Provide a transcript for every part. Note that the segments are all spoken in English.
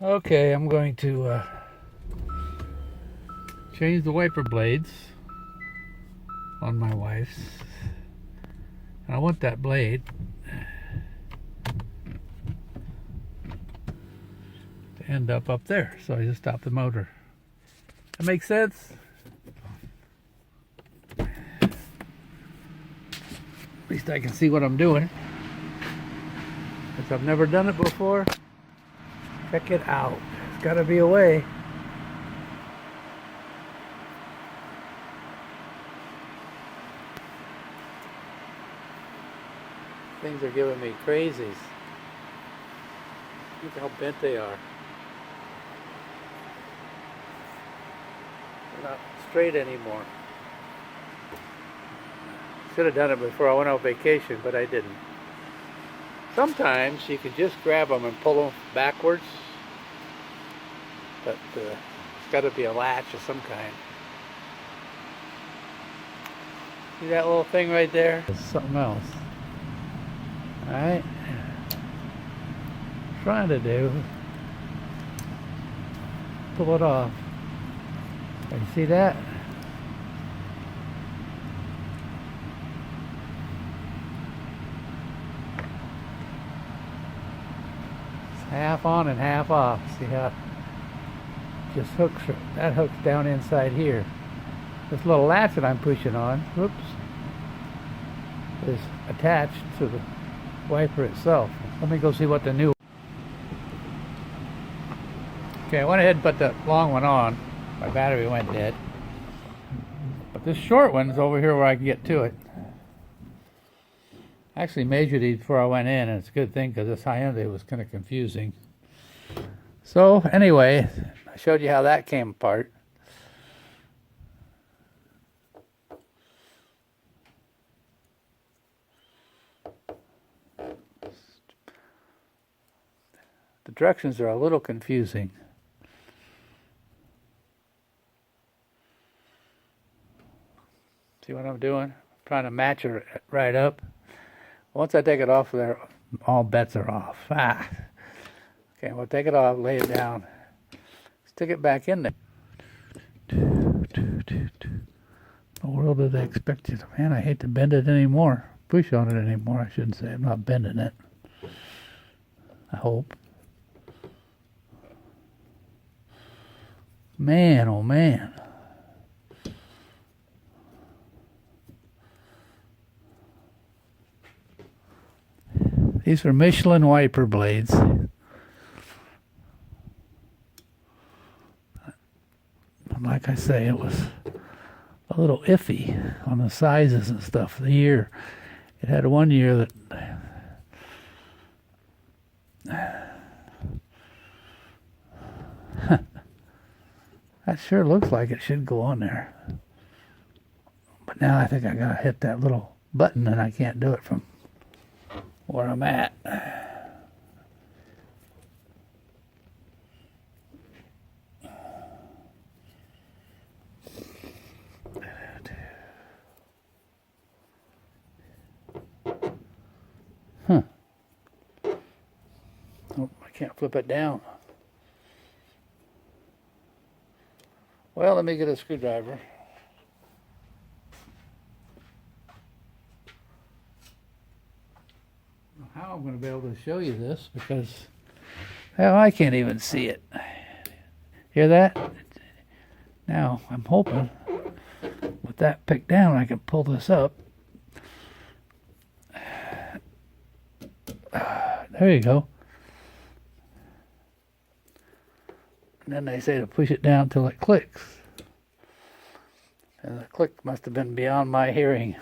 Okay, I'm going to change the wiper blades on my wife's. And I want that blade to end up there, so I just stop the motor. That makes sense? At least I can see what I'm doing. Since I've never done it before, check it out. There's got to be a way. Things are giving me crazies. Look how bent they are. They're not straight anymore. Should have done it before I went on vacation, but I didn't. Sometimes you can just grab them and pull them backwards, but it's got to be a latch of some kind. See that little thing right there? It's something else. Alright. Trying to do. Pull it off. You see that? It's half on and half off. See how it just hooks, that hooks down inside here. This little latch that I'm pushing on, whoops, is attached to the wiper itself. Let me go see what the new. Okay, I went ahead and put the long one on. My battery went dead. But this short one's over here where I can get to it. I actually measured these before I went in, and it's a good thing because this Hyundai was kind of confusing. So anyway, I showed you how that came apart. The directions are a little confusing. See what I'm doing? I'm trying to match it right up. Once I take it off there, all bets are off. Okay, we'll take it off, lay it down, stick it back in there. What world did they expect you to? Man, I hate to bend it anymore. Push on it anymore, I shouldn't say. I'm not bending it. I hope. Man, oh man. These are Michelin wiper blades. Like I say, it was a little iffy on the sizes and stuff. The year, it had one year that that sure looks like it should go on there. But now I think I gotta hit that little button and I can't do it from where I'm at. Huh. Oh, I can't flip it down. Well, let me get a screwdriver. How I'm going to be able to show you this because, hell, I can't even see it. Hear that? Now, I'm hoping with that picked down I can pull this up. There you go. And then they say to push it down till it clicks. And the click must have been beyond my hearing.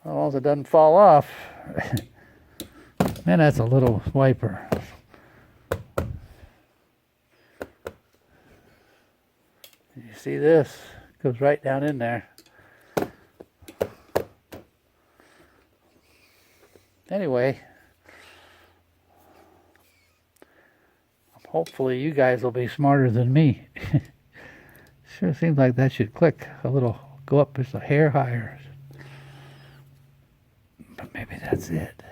Well, as it doesn't fall off. Man, that's a little wiper. You see this? Goes right down in there. Anyway, hopefully you guys will be smarter than me. Sure seems like that should click a little, go up just a hair higher. Maybe that's it.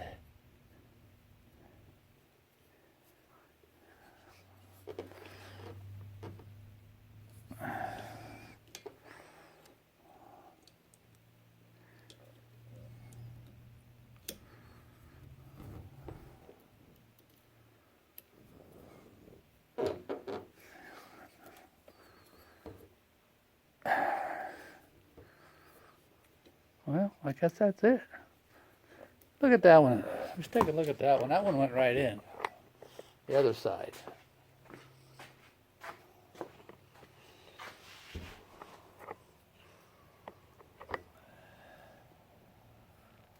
Well, I guess that's it. Look at that one. Let's take a look at that one. That one went right in. The other side.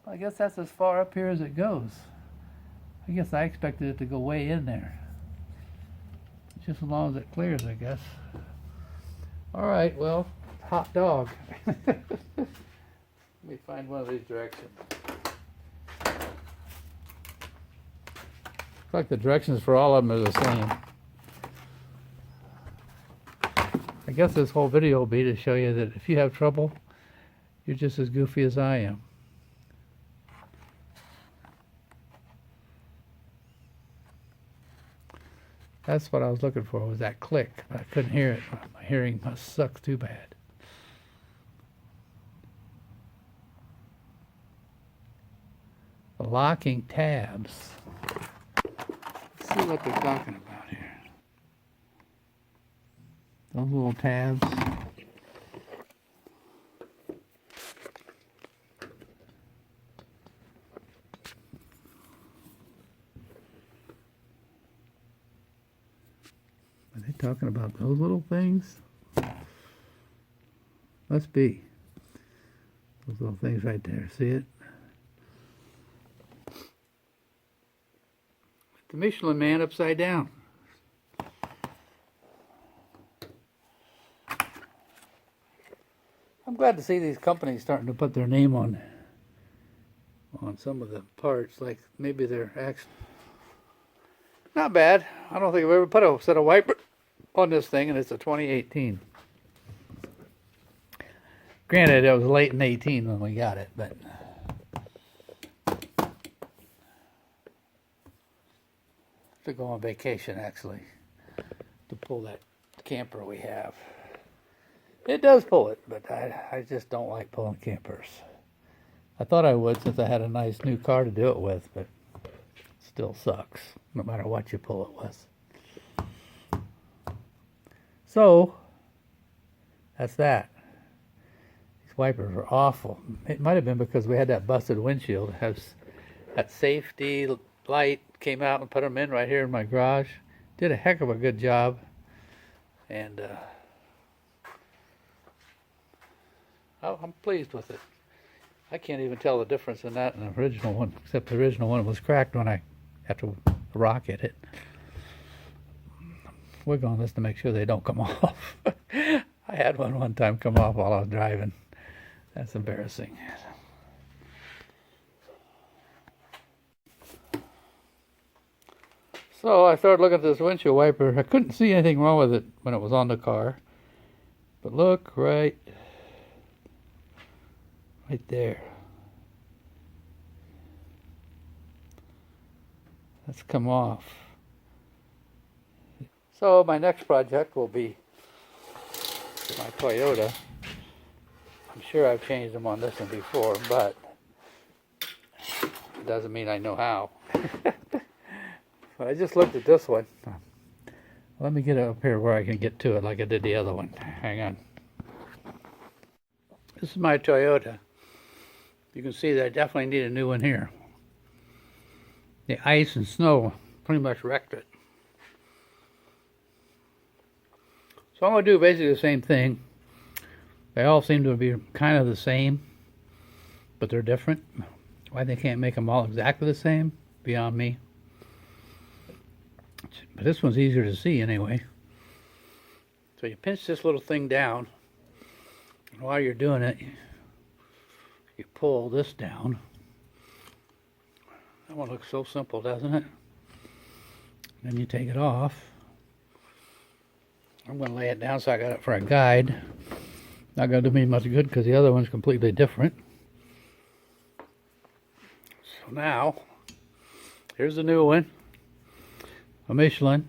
I guess that's as far up here as it goes. I guess I expected it to go way in there. Just as long as it clears, I guess. All right, well, hot dog. Let me find one of these directions. Looks like the directions for all of them are the same. I guess this whole video will be to show you that if you have trouble, you're just as goofy as I am. That's what I was looking for, was that click. I couldn't hear it. My hearing must suck too bad. The locking tabs. Let's see what they're talking about here. Those little tabs. Are they talking about those little things? Must be. Those little things right there. See it? The Michelin Man upside down. I'm glad to see these companies starting to put their name on some of the parts. Like maybe they're actually not bad. I don't think I've ever put a set of wiper on this thing, and it's a 2018. Granted, it was late in 18 when we got it, but to go on vacation actually to pull that camper we have. It does pull it, but I just don't like pulling campers. I thought I would since I had a nice new car to do it with, but it still sucks no matter what you pull it with. So that's that. These wipers are awful. It might have been because we had that busted windshield. It has that safety light, came out and put them in right here in my garage. Did a heck of a good job. And I'm pleased with it. I can't even tell the difference in that and the original one, except the original one was cracked after the rock hit it. Wiggle on this to make sure they don't come off. I had one time come off while I was driving. That's embarrassing. So I started looking at this windshield wiper. I couldn't see anything wrong with it when it was on the car. But look right there. That's come off. So my next project will be my Toyota. I'm sure I've changed them on this one before, but it doesn't mean I know how. But I just looked at this one. Let me get it up here where I can get to it like I did the other one. Hang on. This is my Toyota. You can see that I definitely need a new one here. The ice and snow pretty much wrecked it. So I'm going to do basically the same thing. They all seem to be kind of the same, but they're different. Why they can't make them all exactly the same, beyond me. But this one's easier to see anyway. So you pinch this little thing down, and while you're doing it, you pull this down. That one looks so simple, doesn't it? Then you take it off. I'm going to lay it down so I got it for a guide. Not going to do me much good because the other one's completely different. Now, here's a new one, a Michelin.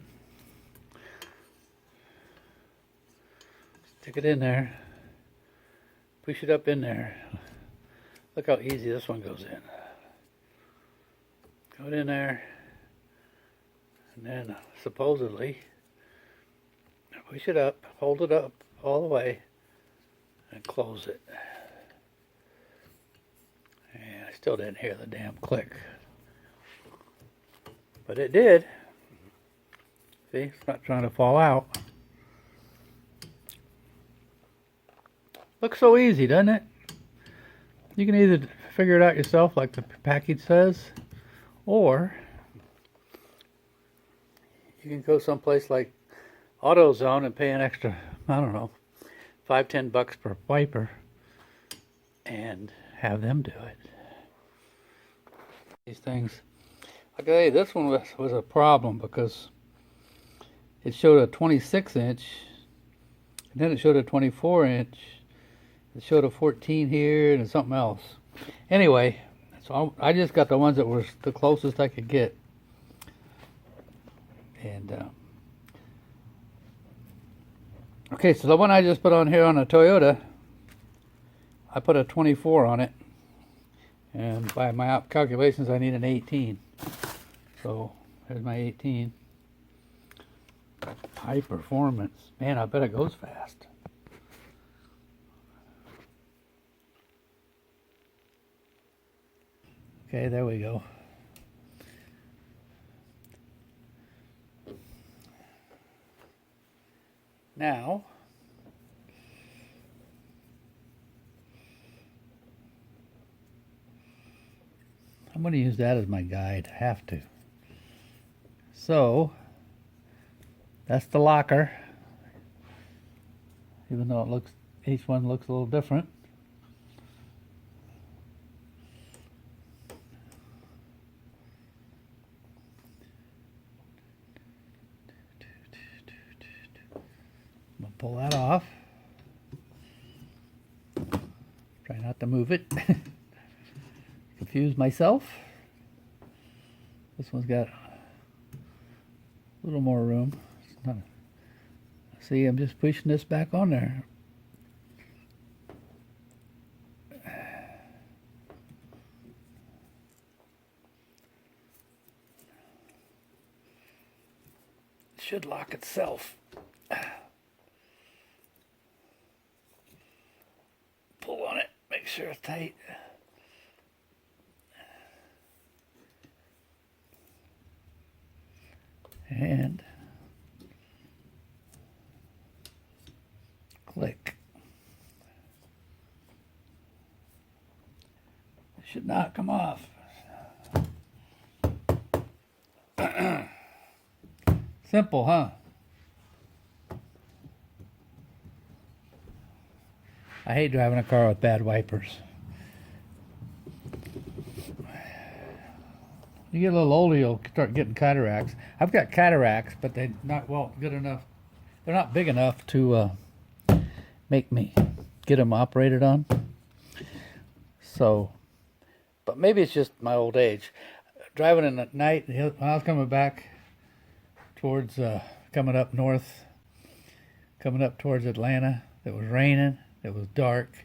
Stick it in there, push it up in there. Look how easy this one goes in. Go in there, and then supposedly push it up, hold it up all the way, and close it. And I still didn't hear the damn click. But it did. See, it's not trying to fall out. Looks so easy, doesn't it? You can either figure it out yourself like the package says, or you can go someplace like AutoZone and pay an extra, I don't know, $5-10 per wiper and have them do it. These things, like I say, this one was a problem because it showed a 26-inch, and then it showed a 24-inch. It showed a 14 here and something else. Anyway, so I just got the ones that were the closest I could get. And okay, so the one I just put on here on a Toyota, I put a 24 on it. And by my calculations, I need an 18. So there's my 18. High performance. Man, I bet it goes fast. Okay, there we go. Now, I'm going to use that as my guide. I have to. So, that's the locker. Even though it looks, each one looks a little different. I'm going to pull that off. Try not to move it. Confuse myself. This one's got a little more room. See, I'm just pushing this back on there. It should lock itself. Pull on it, make sure it's tight. And click. It should not come off. Simple, huh? I hate driving a car with bad wipers. You get a little older, you'll start getting cataracts. I've got cataracts, but they're not good enough. They're not big enough to make me get them operated on. So, but maybe it's just my old age. Driving in the night, when I was coming back towards, coming up north, coming up towards Atlanta, it was raining, it was dark,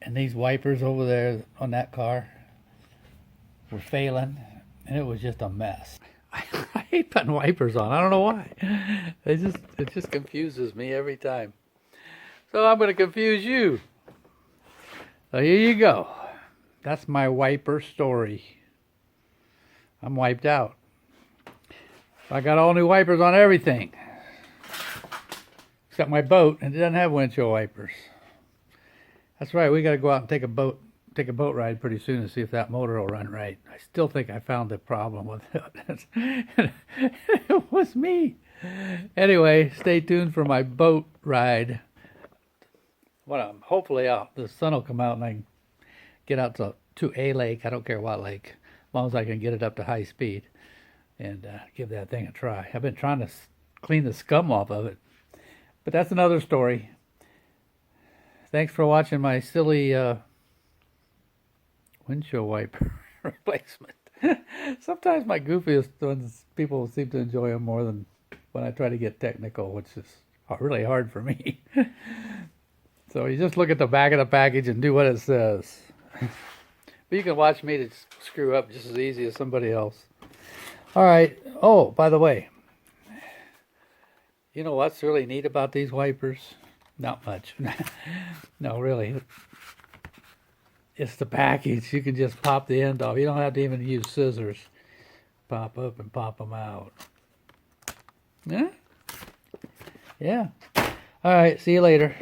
and these wipers over there on that car were failing, and it was just a mess. I hate putting wipers on. I don't know why. It just confuses me every time. So I'm going to confuse you. So here you go. That's my wiper story. I'm wiped out. I got all new wipers on everything, except my boat, and it doesn't have windshield wipers. That's right. We got to go out and take a boat ride pretty soon to see if that motor will run right. I still think I found the problem with it. It was me. Anyway, stay tuned for my boat ride. Hopefully the sun will come out and I can get out to a lake. I don't care what lake, as long as I can get it up to high speed and give that thing a try. I've been trying to clean the scum off of it, but that's another story. Thanks for watching my silly windshield wiper. replacement. Sometimes my goofiest ones, people seem to enjoy them more than when I try to get technical, which is really hard for me. So you just look at the back of the package and do what it says. But you can watch me to screw up just as easy as somebody else. All right. Oh, by the way, you know what's really neat about these wipers? Not much. No, really. It's the package. You can just pop the end off. You don't have to even use scissors. Pop up and pop them out. Yeah? Yeah. All right. See you later.